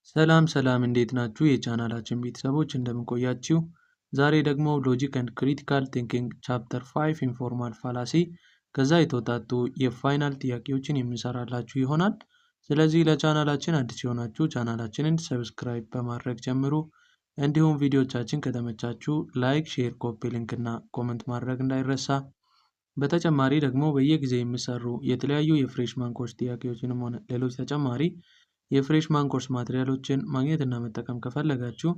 ሰላም እንዴት ናችሁ? የቻናላችን ቤተሰቦች እንደምንቆያችሁ። ዛሬ ደግሞ ሎጂክ ኤንድ ክሪቲካል ቲንኪንግ ቻፕተር 5 ኢንፎርማል ፋላሲ ከዛ የተውጣጡ የፋይናል ጥያቄዎችን የምንሰራላችሁ ይሆናል። ስለዚህ ለቻናላችን አዲስ የሆናችሁ ቻናላችንን ሰብስክራይብ በማድረግ ጀምሩ። እንዲሁም ቪዲዮቻችን ከተመቻችሁ ላይክ፣ ሼር፣ ኮፒ ሊንክ እና ኮመንት ማድረግ እንዳይረሳ። በተጨማሪ ደግሞ በየጊዜ የሚሰሩ የተለያዩ የፍሬሽማን ኮርስ ጥያቄዎችንም ሆነ ሌሎች ተጨማሪ የፍሬሽማን ኮርስ ማቴሪያሎችን ማግኘት እና መጠቀም ከፈለጋችሁ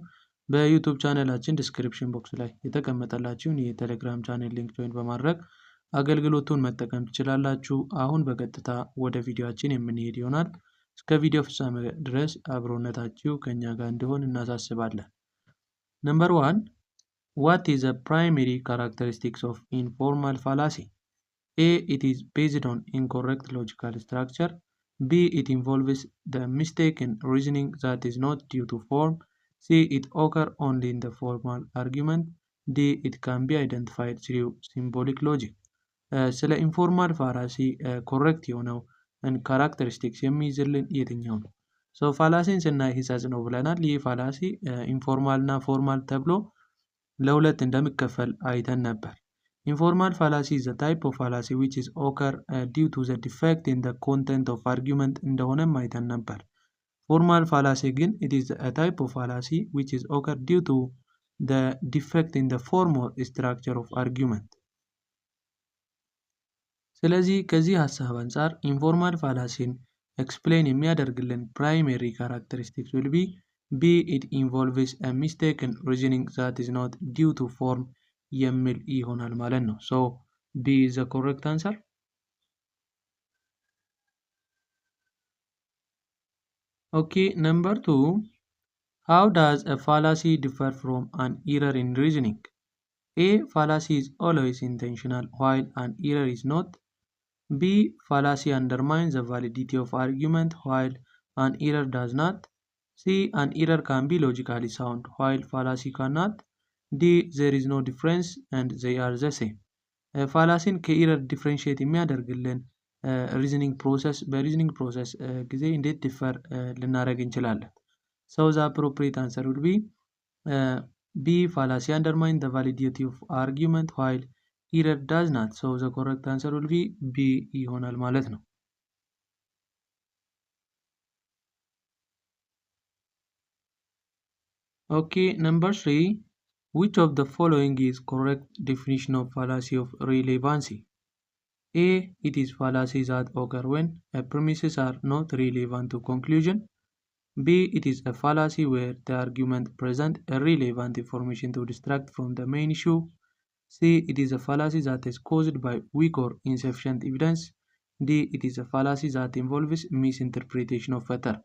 በዩቲዩብ ቻናላችን ዲስክሪፕሽን ቦክስ ላይ የተቀመጠላችሁን የቴሌግራም ቻናል ሊንክ ጆይን በማድረግ አገልግሎቱን መጠቀም ትችላላችሁ። አሁን በቀጥታ ወደ ቪዲዮአችን የምንሄድ ይሆናል። እስከ ቪዲዮ ፍጻሜ ድረስ አብሮነታችሁ ከኛ ጋር እንዲሆን እናሳስባለን። ነምበር 1 What is the primary characteristics of informal fallacy? A. It is based on incorrect logical structure. B. It involves the mistaken reasoning that is not due to form. C. It occurs only in the formal argument. D. It can be identified through symbolic logic. ስለ ኢንፎርማል ፋላሲ ኮሬክት የሆነው ካራክተሪስቲክስ የሚይዝልን የትኛው ነው? ፋላሲን ስናይ ሂሳጽ ነው ብለናል። ይህ ፋላሲ ኢንፎርማል እና ፎርማል ተብሎ ለሁለት እንደሚከፈል አይተን ነበር። Informal fallacy is a type of fallacy which is occur due to the defect in the content of argument እንደሆነም አይተን ነበር። Formal fallacy ግን it is a type of fallacy which is occur due to the defect in the form or structure of argument። ስለዚህ ከዚህ ሀሳብ አንጻር ኢንፎርማል ፋላሲን ኤክስፕሌን የሚያደርግልን ፕራይመሪ ካራክተሪስቲክስ will be B. It involves a mistaken reasoning that is not due to form የሚል ይሆናል ማለት ነው። So B is the correct answer. Okay, number 2. How does a fallacy differ from an error in reasoning? A. Fallacy is always intentional while an error is not. B. Fallacy undermines the validity of argument while an error does not. C. An error can be logically sound while fallacy cannot. D. There is no difference and they are the same. ፋላሲን ከኢረር ዲፍረንሺየት የሚያደርግልን ሪዝኒንግ ፕሮሰስ በሪዝኒንግ ፕሮሰስ ጊዜ እንዴት ዲፈር ልናደርግ እንችላለን? So the appropriate answer would be B. Fallacy undermines the validity of argument while error does not. So the correct answer will be B ይሆናል ማለት ነው። Okay, number 3. Which of the following is correct definition of fallacy of relevancy? A. It is fallacy that occur when premises are not relevant to conclusion. B. It is a fallacy where the argument presents irrelevant information to distract from the main issue. C. It is a fallacy that is caused by weak or insufficient evidence. D. It is a fallacy that involves misinterpretation of a term.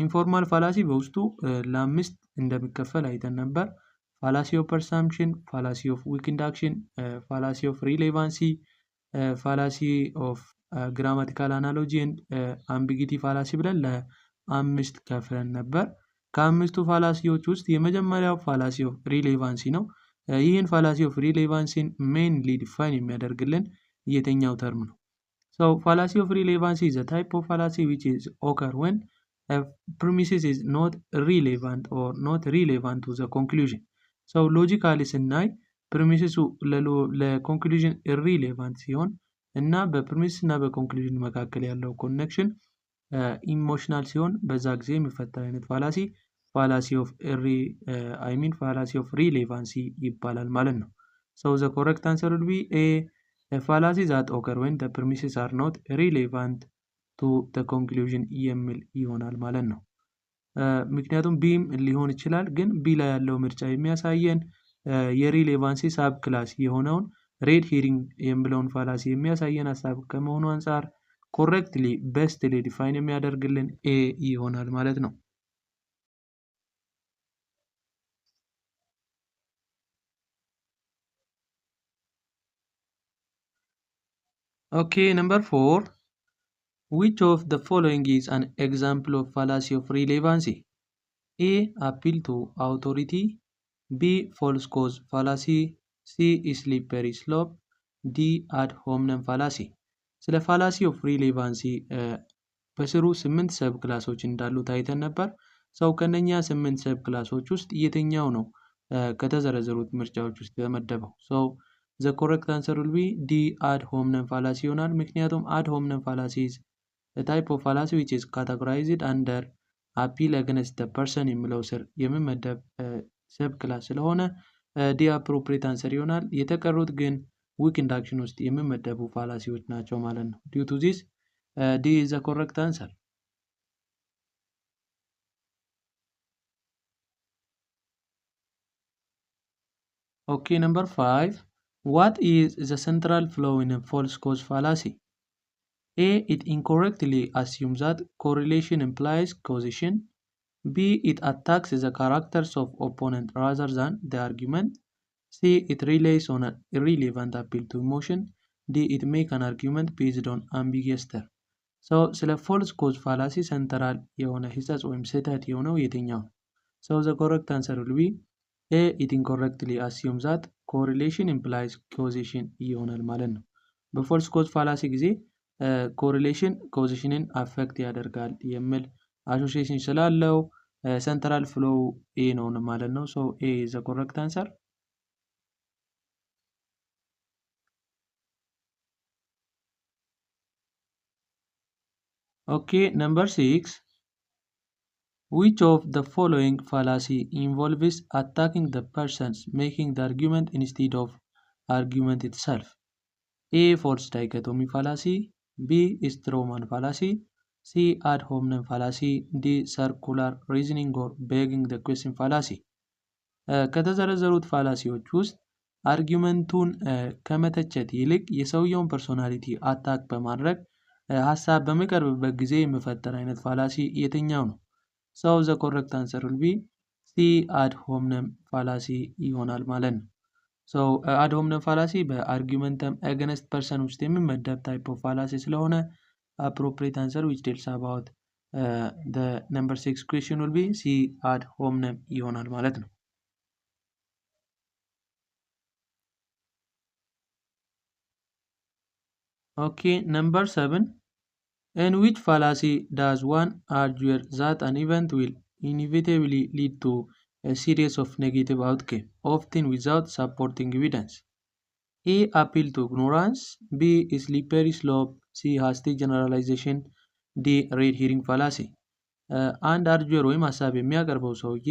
ኢንፎርማል ፋላሲ በውስጡ ለአምስት እንደሚከፈል አይተን ነበር። ፋላሲ ኦፍ ፐርሳምፕሽን፣ ፋላሲ ኦፍ ዊክ ኢንዳክሽን፣ ፋላሲ ኦፍ ሪሌቫንሲ፣ ፋላሲ ኦፍ ግራማቲካል አናሎጂ፣ አምቢጊቲ ፋላሲ ብለን ለአምስት ከፍለን ነበር። ከአምስቱ ፋላሲዎች ውስጥ የመጀመሪያው ፋላሲ ኦፍ ሪሌቫንሲ ነው። ይህን ፋላሲ ኦፍ ሪሌቫንሲን ሜንሊ ዲፋይን የሚያደርግልን የትኛው ተርም ነው? ፋላሲ ኦፍ ሪሌቫንሲ is a type of fallacy which is occur when a premises is not relevant or not relevant to the conclusion. ሎጂካሊ ስናይ ፕሪሚሲሱ ለኮንክሉዥን ኢሪሌቫንት ሲሆን እና በፕሪሚስ እና በኮንክሉዥን መካከል ያለው ኮኔክሽን ኢሞሽናል ሲሆን በዛ ጊዜ የሚፈጠር አይነት ፋላሲ ኦፍ ሪሌቫንሲ ይባላል ማለት ነው። the correct answer would be A. A fallacy that occur when the premises are not relevant to the conclusion የሚል ይሆናል ማለት ነው። ምክንያቱም ቢም ሊሆን ይችላል፣ ግን ቢ ላይ ያለው ምርጫ የሚያሳየን የሪሌቫንሲ ሳብ ክላስ የሆነውን ሬድ ሄሪንግ የሚለውን ፋላሲ የሚያሳየን ሀሳብ ከመሆኑ አንጻር ኮሬክትሊ ቤስትሊ ዲፋይን የሚያደርግልን ኤ ይሆናል ማለት ነው። Okay, number 4. Which of the following is an example of fallacy of relevancy? A. Appeal to authority. B. False cause fallacy. C. Slippery slope. D. Ad hominem fallacy. ስለ ፋላሲ ኦፍ ሪሌቫንሲ በስሩ 8 ሰብ ክላሶች እንዳሉት አይተን ነበር። ሰው ከነኛ 8 ሰብ ክላሶች ውስጥ የትኛው ነው ከተዘረዘሩት ምርጫዎች ውስጥ የተመደበው? ሰው the correct answer will be D ad hominem fallacy ይሆናል። ምክንያቱም ad hominem fallacy is a type of fallacy which is categorized under appeal against the person የሚለው ስር የሚመደብ ሰብ ክላስ ስለሆነ ዲ appropriate answer ይሆናል። የተቀሩት ግን weak induction ውስጥ የሚመደቡ ፋላሲዎች ናቸው ማለት ነው። due to this D is the correct answer. Okay, number 5. What is the central flaw in a false cause fallacy? A. It incorrectly assumes that correlation implies causation. B. It attacks the characters of opponent rather than the argument. C. It relies on an irrelevant appeal to emotion. D. It makes an argument based on ambiguous term. So, ስለ false cause fallacy central የሆነ ሂጸጽ ወይም ስህተት የሆነው የትኛው? So, the correct answer will be A. It incorrectly assumes that correlation implies causation ይሆናል ማለት ነው። በፎልስ ኮዝ ፋላሲ ጊዜ ኮሪሌሽን ኮዚሽንን አፌክት ያደርጋል የሚል አሶሲዬሽን ስላለው central flow A ነው ማለት ነው። So A is the correct answer. Okay, number 6. Which of the following fallacy involves attacking the persons making the argument instead of argument itself? A. False dichotomy fallacy. B. straw man fallacy. C. ad hominem fallacy. D. circular reasoning or begging the question fallacy. ከተዘረዘሩት ፋላሲዎች ውስጥ አርጊመንቱን ከመተቸት ይልቅ የሰውየውን ፐርሶናሊቲ አታክ በማድረግ ሀሳብ በሚቀርብበት ጊዜ የሚፈጠር አይነት ፋላሲ የትኛው ነው? So the correct answer will be C. ad hominem fallacy ይሆናል ማለት ነው። So ad hominem fallacy በአርጊመንተም against person ውስጥ የሚመደብ type of fallacy ስለሆነ appropriate answer which tells about the number 6 question will be C. ad hominem ይሆናል ማለት ነው። Okay, number 7. In which fallacy does one argue that an event will inevitably lead to a series of negative outcomes, often without supporting evidence? A. Appeal to ignorance. B. Slippery slope. C. hasty generalization. D. red herring fallacy. አንድ አርጁር ወይም ሀሳብ የሚያቀርበው ሰውዬ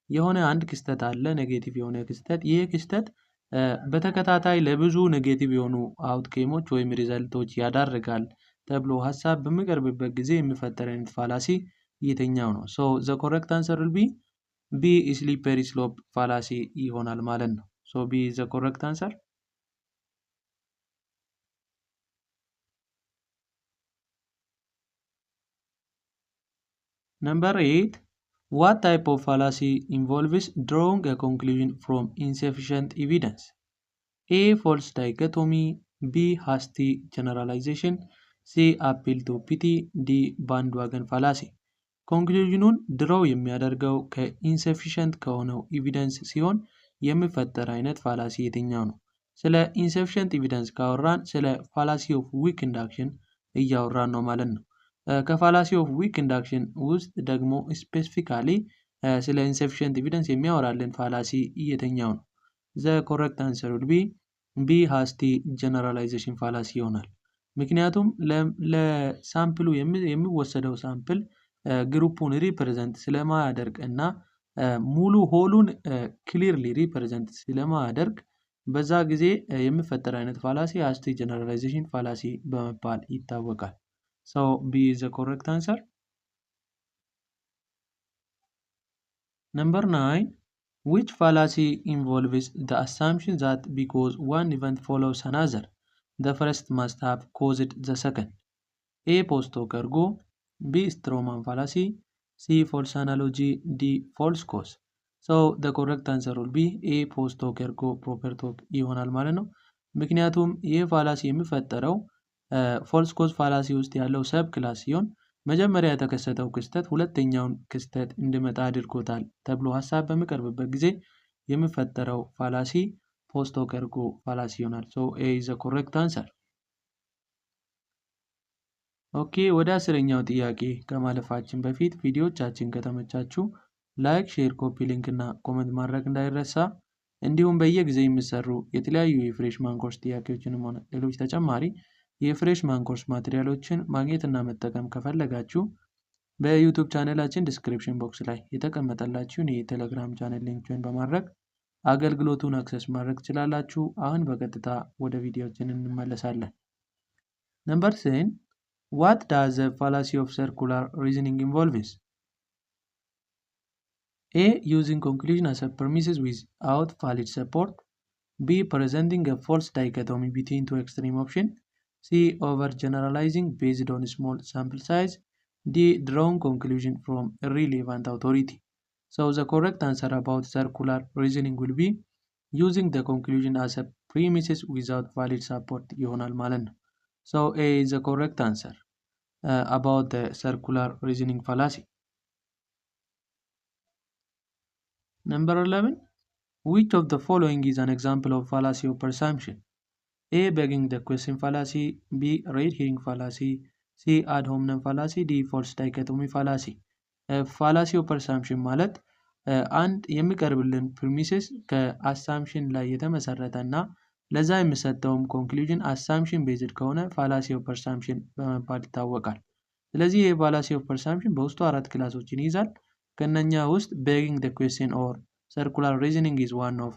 የሆነ አንድ ክስተት አለ፣ ኔጌቲቭ የሆነ ክስተት። ይህ ክስተት በተከታታይ ለብዙ ኔጌቲቭ የሆኑ አውትኬሞች ወይም ሪዘልቶች ያዳርጋል ተብሎ ሀሳብ በሚቀርብበት ጊዜ የሚፈጠር አይነት ፋላሲ የትኛው ነው? So the correct answer will be B. slippery slope fallacy ይሆናል ማለት ነው። So B is the correct answer. Number 8. What type of fallacy involves drawing a conclusion from insufficient evidence? A. False dichotomy. B. hasty generalization. C. appeal to pity. D. bandwagon fallacy. ኮንክሉዥኑን ድሮው የሚያደርገው ከኢንሰፊሽንት ከሆነው ኤቪደንስ ሲሆን የሚፈጠር አይነት ፋላሲ የትኛው ነው? ስለ ኢንሰፊሽንት ኤቪደንስ ካወራን ስለ ፋላሲ ኦፍ ዊክ ኢንዳክሽን እያወራን ነው ማለት ነው። ከፋላሲ ኦፍ ዊክ ኢንዳክሽን ውስጥ ደግሞ ስፔሲፊካሊ ስለ ኢንሰፊሽንት ኤቪደንስ የሚያወራልን ፋላሲ የትኛው ነው? ዘ ኮሬክት አንሰር ውድ ቢ B. hasty generalization fallacy ይሆናል። ምክንያቱም ለሳምፕሉ የሚወሰደው ሳምፕል ግሩፑን ሪፕሬዘንት ስለማያደርግ እና ሙሉ ሆሉን ክሊርሊ ሪፕሬዘንት ስለማያደርግ በዛ ጊዜ የሚፈጠር አይነት ፋላሲ hasty generalization fallacy በመባል ይታወቃል። So B is the correct answer. Number 9. Which fallacy involves the assumption that because one event follows another, the first must have caused the second? A. post-hoc ergo. B. straw man fallacy. C. false analogy. D. false cause. So the correct answer will be A. post-hoc ergo proper hoc ይሆናል ማለት ነው። ምክንያቱም ይህ ፋላሲ የሚፈጠረው ፎልስ ኮዝ ፋላሲ ውስጥ ያለው ሰብ ክላስ ሲሆን መጀመሪያ የተከሰተው ክስተት ሁለተኛውን ክስተት እንዲመጣ አድርጎታል ተብሎ ሀሳብ በሚቀርብበት ጊዜ የሚፈጠረው ፋላሲ post-hoc ergo fallacy ይሆናል። So A is the correct answer. ኦኬ ወደ አስረኛው ጥያቄ ከማለፋችን በፊት ቪዲዮዎቻችን ከተመቻችሁ ላይክ፣ ሼር፣ ኮፒ ሊንክ እና ኮመንት ማድረግ እንዳይረሳ። እንዲሁም በየጊዜው የሚሰሩ የተለያዩ የፍሬሽማን ኮርስ ጥያቄዎችንም ሆነ ሌሎች ተጨማሪ የፍሬሽማን ኮርስ ማቴሪያሎችን ማግኘት እና መጠቀም ከፈለጋችሁ በዩቲዩብ ቻናላችን ዲስክሪፕሽን ቦክስ ላይ የተቀመጠላችሁን የቴሌግራም ቻናል ሊንክ ጆይን በማድረግ አገልግሎቱን አክሰስ ማድረግ ትችላላችሁ። አሁን በቀጥታ ወደ ቪዲዮችን እንመለሳለን። ነምበር 10 What does the fallacy of circular reasoning involves? A. Using conclusion as a premises without valid support. B. Presenting a false dichotomy between two extreme options. C. Overgeneralizing based on small sample size. D. Drawing conclusion from irrelevant authority. So the correct answer about circular reasoning will be using the conclusion as a premises without valid support ይሆናል ማለት ነው። So A is the correct answer about the circular reasoning fallacy. Number 11. Which of the following is an example of fallacy of presumption? A. Begging the question fallacy. B. Red herring fallacy. C. Ad hominem fallacy. D. False dichotomy fallacy. fallacy of presumption ማለት አንድ የሚቀርብልን ፕሪሚሲስ ከአሳምፕሽን ላይ የተመሰረተ እና ለዛ የሚሰጠውም ኮንክሉዥን አሳምፕሽን ቤዝድ ከሆነ ፋላሲ ኦፍ ፐርሳምፕሽን በመባል ይታወቃል። ስለዚህ ይህ ፋላሲ ኦፍ ፐርሳምፕሽን በውስጡ 4 ክላሶችን ይይዛል። ከነኛ ውስጥ begging the question or circular reasoning is one of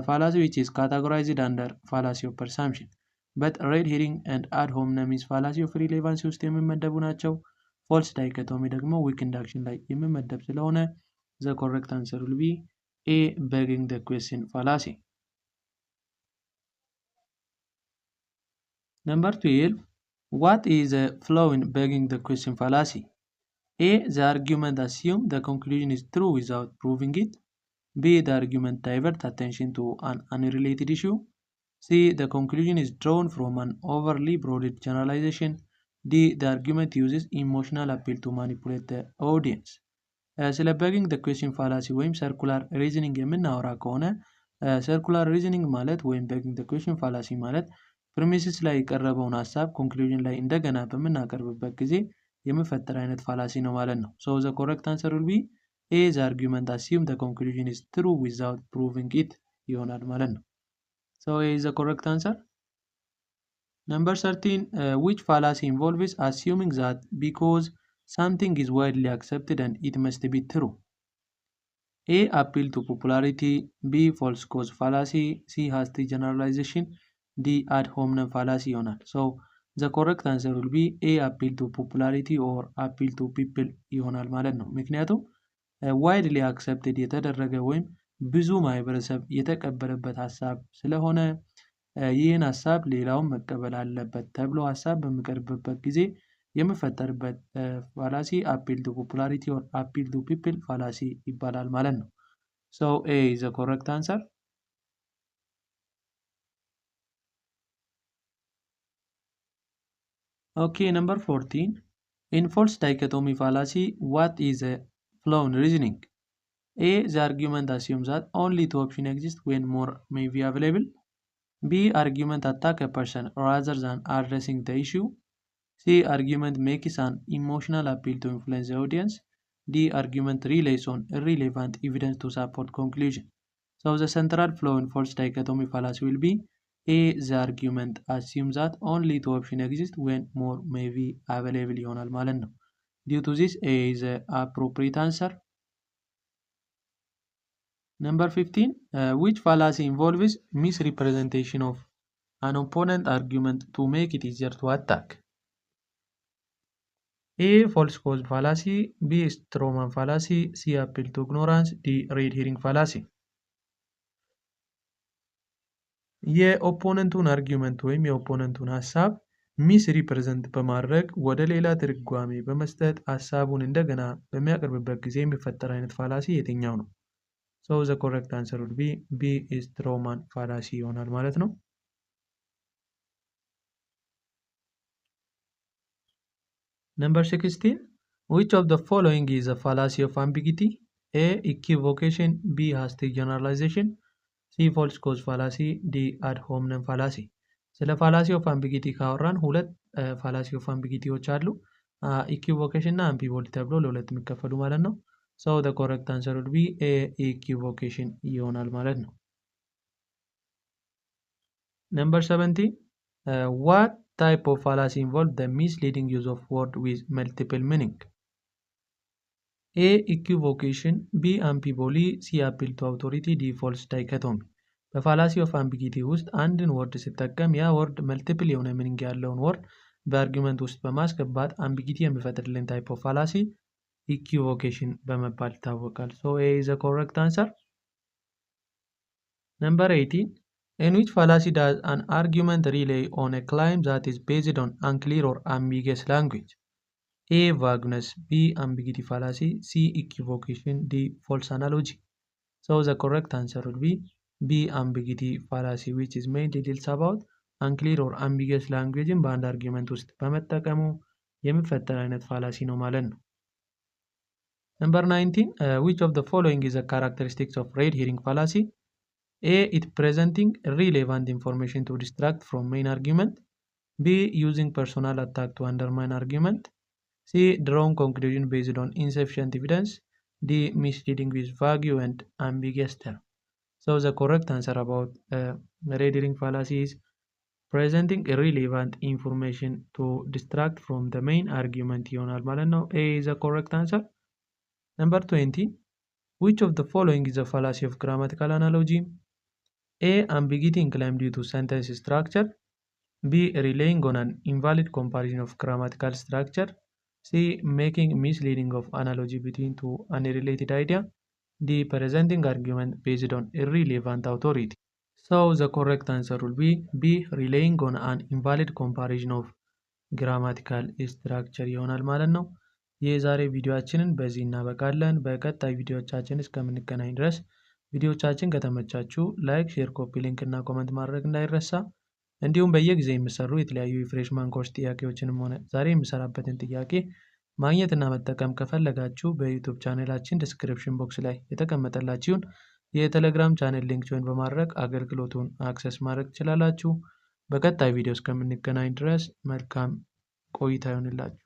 fallacy which is categorized under fallacy of presumption. But red herring and ad hominem is fallacy of relevancy ውስጥ የሚመደቡ ናቸው። false dichotomy ደግሞ weak induction ላይ የሚመደብ ስለሆነ the correct answer will be A. Begging the question fallacy. Number 12. What is a flaw in begging the question fallacy? A. The argument assumes the conclusion is true without proving it. B. The argument diverts attention to an unrelated issue. C. The conclusion is drawn from an overly broad generalization. D. The argument uses emotional appeal to manipulate the audience. ስለ begging the question fallacy ወይም circular reasoning የምናወራ ከሆነ circular reasoning ማለት ወይም begging the question fallacy ማለት ፕሪሚሲስ ላይ የቀረበውን ሀሳብ ኮንክሉዥን ላይ እንደገና በምናቀርብበት ጊዜ የሚፈጠር አይነት ፋላሲ ነው ማለት ነው። So the correct answer will be A. The argument assumes the conclusion is true without proving it ይሆናል ማለት ነው። So A is the correct answer. Number 13. Which fallacy involves assuming that because something is widely accepted and it must be true? A. Appeal to popularity. B. False cause fallacy. C. Hasty generalization. D. Ad hominem fallacy ይሆናል። So the correct answer will be A. Appeal to popularity or appeal to people ይሆናል ማለት ነው። ምክንያቱም widely accepted የተደረገ ወይም ብዙ ማህበረሰብ የተቀበለበት ሀሳብ ስለሆነ ይህን ሀሳብ ሌላውን መቀበል አለበት ተብሎ ሀሳብ በሚቀርብበት ጊዜ የሚፈጠርበት ፋላሲ appeal to popularity or appeal to people ፋላሲ ይባላል ማለት ነው። So A is the correct answer. Okay, number 14. In false dichotomy fallacy, what is a flaw in reasoning? A. The argument assumes that only two options exist when more may be available. B. Argument attack a person rather than addressing the issue. C. Argument makes an emotional appeal to influence the audience. D. Argument relies on irrelevant evidence to support conclusion. So the central flaw in false dichotomy fallacy will be A. The argument assumes that only two options exist when more may be available ይሆናል ማለት ነው። Due to this, A is the appropriate answer. Number 15. Which fallacy involves misrepresentation of an opponent argument to make it easier to attack? A. False cause fallacy. B. Strawman fallacy. C. Appeal to ignorance. D. Red herring fallacy. የኦፖነንቱን አርጊውመንት ወይም የኦፖነንቱን ሀሳብ ሚስ ሪፕሬዘንት በማድረግ ወደ ሌላ ትርጓሜ በመስጠት ሀሳቡን እንደገና በሚያቀርብበት ጊዜ የሚፈጠር አይነት ፋላሲ የትኛው ነው? So the correct answer would be B is Strawman fallacy ይሆናል ማለት ነው። Number 16. Which of the following is a fallacy of ambiguity? A. Equivocation. B. Hasty generalization. C. False cause fallacy. D. Ad hominem fallacy. ስለ ፋላሲ ኦፍ አምቢጊቲ ካወራን ሁለት ፋላሲ ኦፍ አምቢጊቲዎች አሉ። ኢኩቮኬሽን እና አምቢቮልቲ ተብሎ ለሁለት የሚከፈሉ ማለት ነው። ሶ ዘ ኮሬክት አንሰር ውድ ቢ ኤ ኢኩቮኬሽን ይሆናል ማለት ነው። ነምበር 17 what type of fallacy involve the misleading use of word with multiple meaning? A equivocation, B amphiboly, C appeal to authority, D false dichotomy። በፋላሲ ኦፍ አምቢጊቲ ውስጥ አንድን ወርድ ሲጠቀም ያ ወርድ መልቲፕል የሆነ ሚኒንግ ያለውን ወርድ በአርጊመንት ውስጥ በማስገባት አምቢጊቲ የሚፈጥርልን ታይፕ ኦፍ ፋላሲ ኢኩቮኬሽን በመባል ይታወቃል። ሶ ኤ ኢዝ ዘ ኮሬክት አንሰር። ነምበር 18 in which fallacy does an argument rely on a claim that is based on unclear or ambiguous language? A vagueness, B ambiguity fallacy, C equivocation, D false analogy. So the correct answer would be B ambiguity fallacy, which is mainly deals about unclear or ambiguous language in በአንድ አርጊመንት ውስጥ በመጠቀሙ የሚፈጠር አይነት ፋላሲ ነው ማለት ነው። Number 19 which of the following is a characteristics of red herring fallacy? A. It presenting relevant information to distract from main argument. B. Using personal attack to undermine argument. C. Drawing conclusion based on insufficient evidence. D. Misleading with vague and ambiguous term. So the correct answer about red herring fallacy is presenting irrelevant information to distract from the main argument ይሆናል ማለት ነው። A is the correct answer. Number 20 which of the following is a fallacy of grammatical analogy? A. Ambiguity in claim due to sentence structure. B. Relying on an invalid comparison of grammatical structure. C. Making misleading of analogy between two unrelated idea. D. Presenting argument based on irrelevant authority. So the correct answer will be B. Relying on an invalid comparison of grammatical structure ይሆናል ማለት ነው። የዛሬ ቪዲዮአችንን በዚህ እናበቃለን። በቀጣይ ቪዲዮቻችን እስከምንገናኝ ድረስ ቪዲዮቻችን ከተመቻችሁ ላይክ፣ ሼር፣ ኮፒ ሊንክ እና ኮመንት ማድረግ እንዳይረሳ። እንዲሁም በየጊዜ የሚሰሩ የተለያዩ የፍሬሽማን ኮርስ ጥያቄዎችንም ሆነ ዛሬ የሚሰራበትን ጥያቄ ማግኘት እና መጠቀም ከፈለጋችሁ በዩቲዩብ ቻናላችን ዲስክሪፕሽን ቦክስ ላይ የተቀመጠላችሁን የቴሌግራም ቻናል ሊንክ ጆይን በማድረግ አገልግሎቱን አክሰስ ማድረግ ትችላላችሁ። በቀጣይ ቪዲዮ እስከምንገናኝ ድረስ መልካም ቆይታ ይሁንላችሁ።